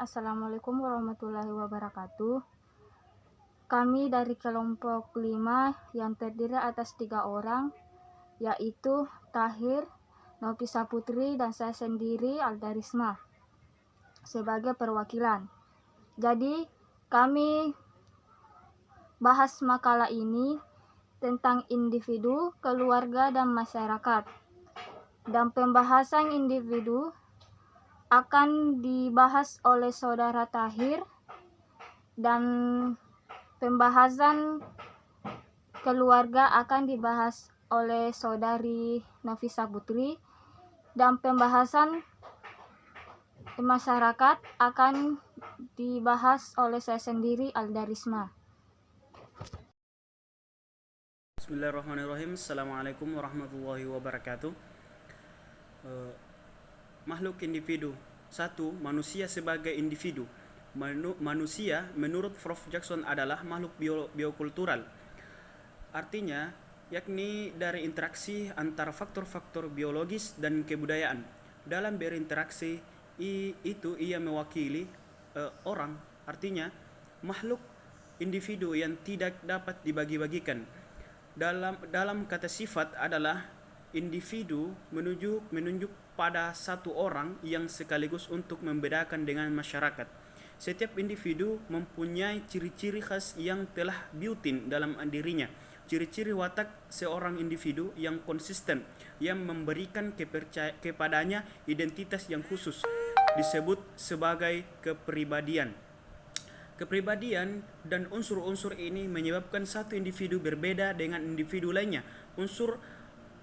Assalamualaikum warahmatullahi wabarakatuh. Kami dari kelompok 5 yang terdiri atas 3 orang, yaitu Tahir, Nofisa Putri, dan saya sendiri Alda Risma sebagai perwakilan. Jadi kami bahas makalah ini tentang individu, keluarga, dan masyarakat. Dan pembahasan individu akan dibahas oleh Saudara Tahir, dan pembahasan keluarga akan dibahas oleh Saudari Nofisa Putri, dan pembahasan masyarakat akan dibahas oleh saya sendiri Alda Risma. Bismillahirrahmanirrahim. Assalamualaikum warahmatullahi wabarakatuh. Makhluk individu. 1. Manusia sebagai individu. Manusia menurut Prof. Jackson adalah makhluk biokultural. Artinya, yakni dari interaksi antara faktor-faktor biologis dan kebudayaan. Dalam berinteraksi itu ia mewakili orang. Artinya, makhluk individu yang tidak dapat dibagi-bagikan. Dalam kata sifat adalah individu menunjuk pada satu orang yang sekaligus untuk membedakan dengan masyarakat. Setiap individu mempunyai ciri-ciri khas yang telah built-in dalam dirinya. Ciri-ciri watak seorang individu yang konsisten, yang memberikan kepadanya identitas yang khusus, disebut sebagai kepribadian. Kepribadian dan unsur-unsur ini menyebabkan satu individu berbeda dengan individu lainnya. Unsur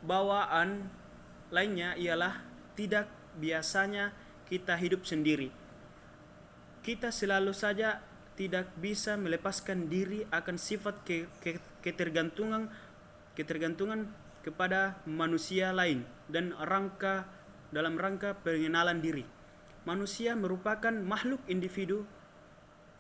bawaan lainnya ialah tidak biasanya kita hidup sendiri. Kita selalu saja tidak bisa melepaskan diri akan sifat ketergantungan kepada manusia lain dan dalam rangka pengenalan diri. Manusia merupakan makhluk individu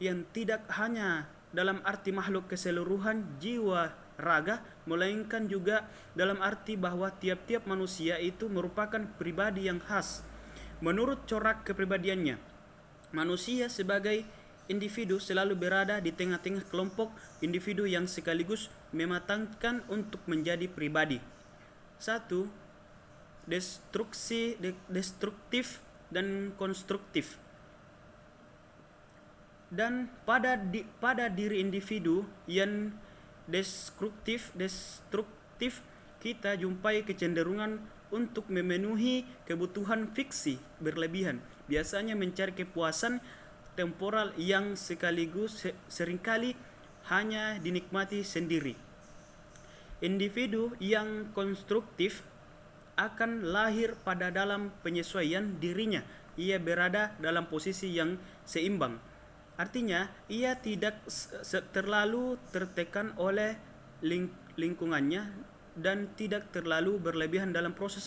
yang tidak hanya dalam arti makhluk keseluruhan jiwa raga, melainkan juga dalam arti bahwa tiap-tiap manusia itu merupakan pribadi yang khas menurut corak kepribadiannya. Manusia sebagai individu selalu berada di tengah-tengah kelompok individu yang sekaligus mematangkan untuk menjadi pribadi. 1. Destruktif dan konstruktif. Dan pada diri individu yang destruktif kita jumpai kecenderungan untuk memenuhi kebutuhan fiksi berlebihan, biasanya mencari kepuasan temporal yang sekaligus seringkali hanya dinikmati sendiri. Individu yang konstruktif akan lahir pada dalam penyesuaian dirinya. Ia berada dalam posisi yang seimbang. Artinya, ia tidak terlalu tertekan oleh lingkungannya dan tidak terlalu berlebihan dalam proses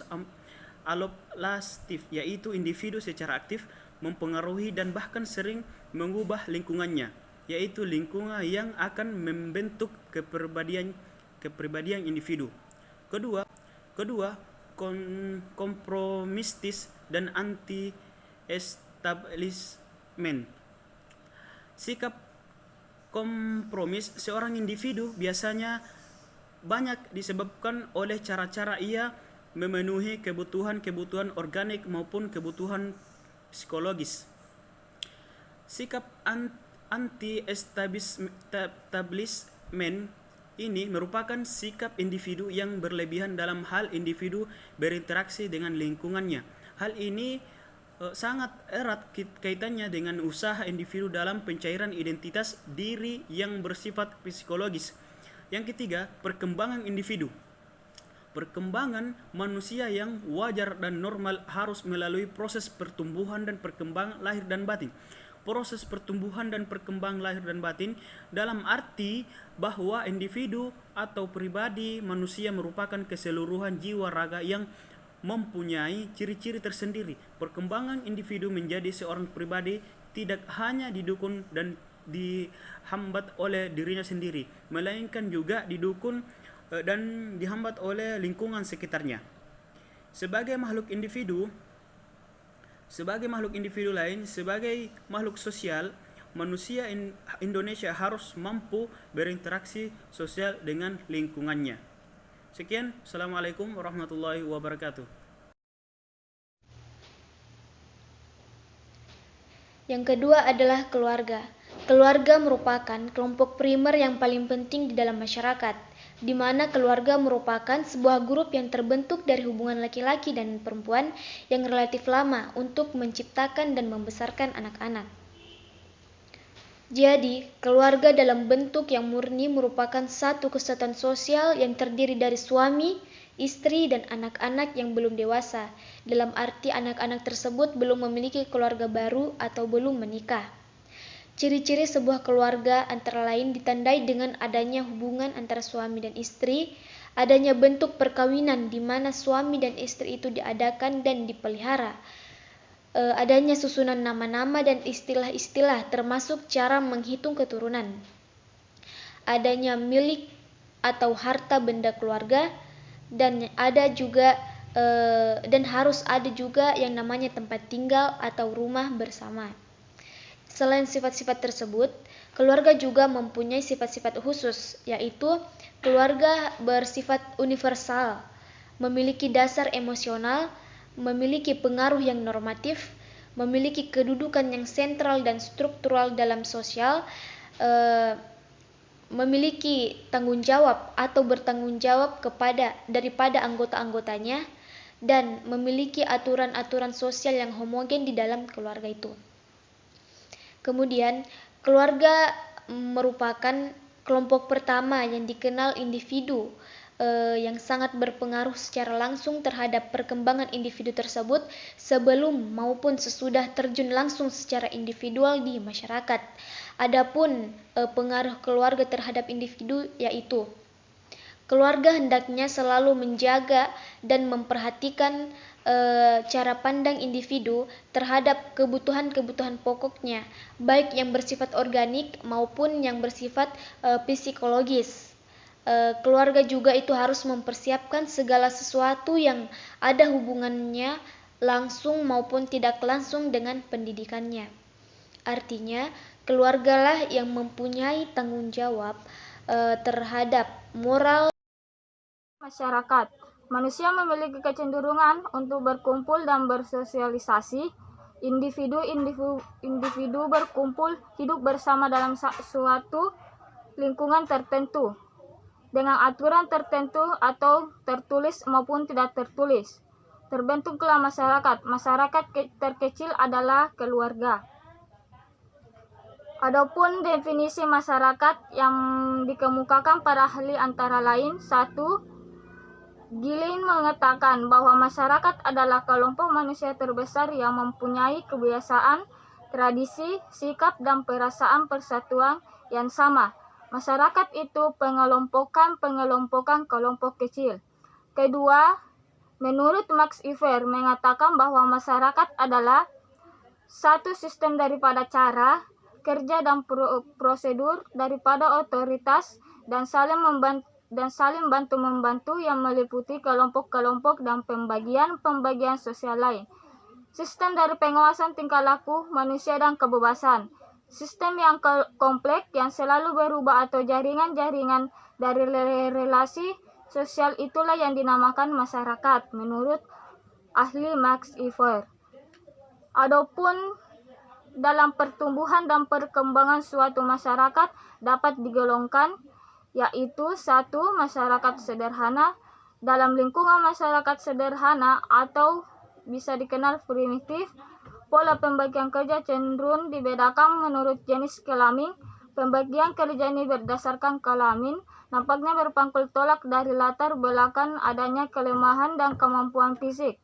adaptatif, yaitu individu secara aktif mempengaruhi dan bahkan sering mengubah lingkungannya, yaitu lingkungan yang akan membentuk kepribadian individu. Kedua, kompromistis dan anti-establishment. Sikap kompromis seorang individu biasanya banyak disebabkan oleh cara-cara ia memenuhi kebutuhan organik maupun kebutuhan psikologis. Sikap anti-establishment ini merupakan sikap individu yang berlebihan dalam hal individu berinteraksi dengan lingkungannya. Hal ini sangat erat kaitannya dengan usaha individu dalam pencairan identitas diri yang bersifat psikologis. Yang ketiga, perkembangan individu. Perkembangan manusia yang wajar dan normal harus melalui proses pertumbuhan dan perkembangan lahir dan batin. Proses pertumbuhan dan perkembangan lahir dan batin dalam arti bahwa individu atau pribadi manusia merupakan keseluruhan jiwa raga yang mempunyai ciri-ciri tersendiri. Perkembangan individu menjadi seorang pribadi tidak hanya didukung dan dihambat oleh dirinya sendiri, melainkan juga didukung dan dihambat oleh lingkungan sekitarnya. Sebagai makhluk individu, Sebagai makhluk individu lain, sebagai makhluk sosial, manusia Indonesia harus mampu berinteraksi sosial dengan lingkungannya. Sekian, Assalamualaikum warahmatullahi wabarakatuh. Yang kedua adalah keluarga. Keluarga merupakan kelompok primer yang paling penting di dalam masyarakat, di mana keluarga merupakan sebuah grup yang terbentuk dari hubungan laki-laki dan perempuan yang relatif lama untuk menciptakan dan membesarkan anak-anak. Jadi, keluarga dalam bentuk yang murni merupakan satu kesatuan sosial yang terdiri dari suami, istri, dan anak-anak yang belum dewasa, dalam arti anak-anak tersebut belum memiliki keluarga baru atau belum menikah. Ciri-ciri sebuah keluarga antara lain ditandai dengan adanya hubungan antara suami dan istri, adanya bentuk perkawinan di mana suami dan istri itu diadakan dan dipelihara, adanya susunan nama-nama dan istilah-istilah termasuk cara menghitung keturunan, adanya milik atau harta benda keluarga, dan harus ada juga yang namanya tempat tinggal atau rumah bersama. Selain sifat-sifat tersebut, keluarga juga mempunyai sifat-sifat khusus, yaitu keluarga bersifat universal, memiliki dasar emosional, memiliki pengaruh yang normatif, memiliki kedudukan yang sentral dan struktural dalam sosial, memiliki tanggung jawab atau bertanggung jawab daripada anggota-anggotanya, dan memiliki aturan-aturan sosial yang homogen di dalam keluarga itu. Kemudian, keluarga merupakan kelompok pertama yang dikenal individu yang sangat berpengaruh secara langsung terhadap perkembangan individu tersebut sebelum maupun sesudah terjun langsung secara individual di masyarakat. Adapun pengaruh keluarga terhadap individu yaitu keluarga hendaknya selalu menjaga dan memperhatikan cara pandang individu terhadap kebutuhan-kebutuhan pokoknya, baik yang bersifat organik maupun yang bersifat psikologis. Keluarga juga itu harus mempersiapkan segala sesuatu yang ada hubungannya langsung maupun tidak langsung dengan pendidikannya. Artinya, keluargalah yang mempunyai tanggung jawab terhadap moral masyarakat. Manusia memiliki kecenderungan untuk berkumpul dan bersosialisasi. Individu berkumpul hidup bersama dalam suatu lingkungan tertentu dengan aturan tertentu atau tertulis maupun tidak tertulis. Terbentuklah masyarakat. Masyarakat terkecil adalah keluarga. Adapun definisi masyarakat yang dikemukakan para ahli antara lain: 1. Gilin mengatakan bahwa masyarakat adalah kelompok manusia terbesar yang mempunyai kebiasaan, tradisi, sikap, dan perasaan persatuan yang sama. Masyarakat itu pengelompokan kelompok kecil. Kedua, menurut Max Weber mengatakan bahwa masyarakat adalah satu sistem daripada cara, kerja, dan prosedur daripada otoritas dan saling bantu-membantu yang meliputi kelompok-kelompok dan pembagian sosial lain. Sistem dari pengawasan tingkah laku manusia dan kebebasan. Sistem yang kompleks yang selalu berubah atau jaringan-jaringan dari relasi sosial itulah yang dinamakan masyarakat menurut ahli Max Weber. Adapun dalam pertumbuhan dan perkembangan suatu masyarakat dapat digolongkan yaitu 1. Masyarakat sederhana. Dalam lingkungan masyarakat sederhana atau bisa dikenal primitif, pola pembagian kerja cenderung dibedakan menurut jenis kelamin. Pembagian kerja ini berdasarkan kelamin nampaknya berpangkul tolak dari latar belakang adanya kelemahan dan kemampuan fisik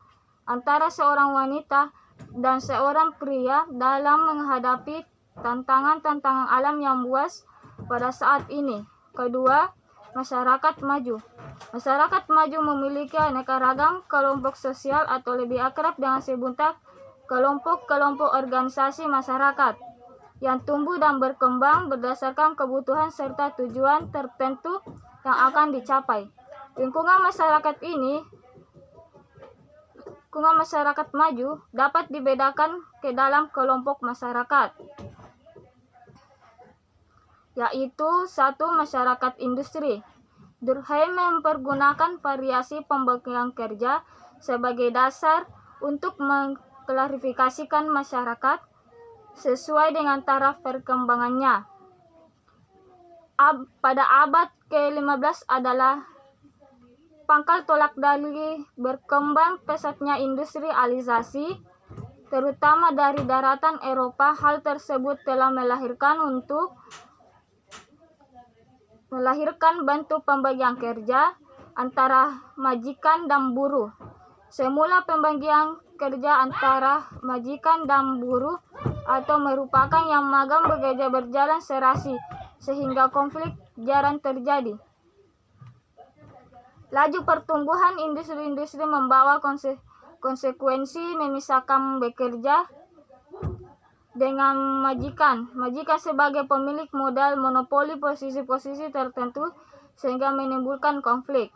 antara seorang wanita dan seorang pria dalam menghadapi tantangan-tantangan alam yang luas pada saat ini. Kedua, masyarakat maju. Masyarakat maju memiliki aneka ragam kelompok sosial atau lebih akrab dengan sebutan kelompok-kelompok organisasi masyarakat yang tumbuh dan berkembang berdasarkan kebutuhan serta tujuan tertentu yang akan dicapai. Lingkungan masyarakat ini lingkungan masyarakat maju dapat dibedakan ke dalam kelompok masyarakat, yaitu 1. Masyarakat industri. Durkheim mempergunakan variasi pembagian kerja sebagai dasar untuk mengklarifikasikan masyarakat sesuai dengan taraf perkembangannya. Pada abad ke-15 adalah pangkal tolak dari berkembang pesatnya industrialisasi, terutama dari daratan Eropa. Hal tersebut telah melahirkan bentuk pembagian kerja antara majikan dan buruh. Semula pembagian kerja antara majikan dan buruh atau merupakan yang magang bekerja berjalan serasi sehingga konflik jarang terjadi. Laju pertumbuhan industri-industri membawa konsekuensi memisahkan bekerja dengan majikan. Majikan sebagai pemilik modal monopoli posisi-posisi tertentu sehingga menimbulkan konflik.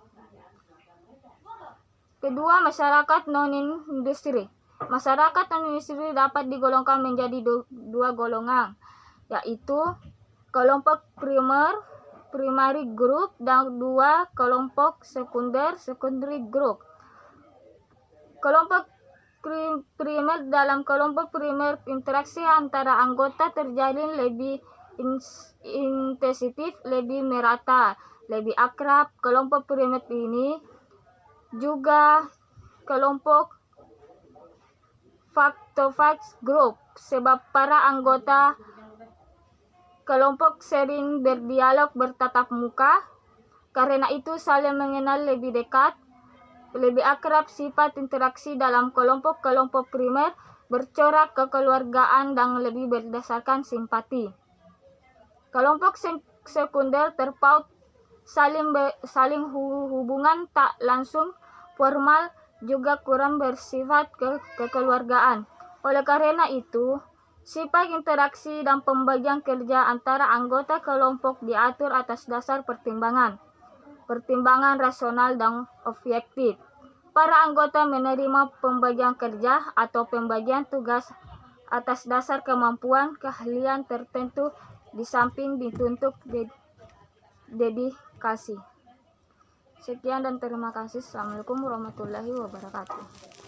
Kedua, masyarakat non-industri. Masyarakat non-industri dapat digolongkan menjadi dua golongan, yaitu kelompok primary group dan 2 kelompok secondary group. Kelompok primer, dalam kelompok primer interaksi antara anggota terjalin lebih intensif, lebih merata, lebih akrab. Kelompok primer ini juga kelompok factophage group sebab para anggota kelompok sering berdialog bertatap muka, karena itu saling mengenal lebih dekat, lebih akrab. Sifat interaksi dalam kelompok primer bercorak kekeluargaan dan lebih berdasarkan simpati. Kelompok sekunder terpaut saling hubungan tak langsung formal, juga kurang bersifat kekeluargaan. Oleh karena itu, sifat interaksi dan pembagian kerja antara anggota kelompok diatur atas dasar pertimbangan rasional dan objektif. Para anggota menerima pembagian kerja atau pembagian tugas atas dasar kemampuan keahlian tertentu di samping dituntut dedikasi. Sekian dan terima kasih. Assalamualaikum warahmatullahi wabarakatuh.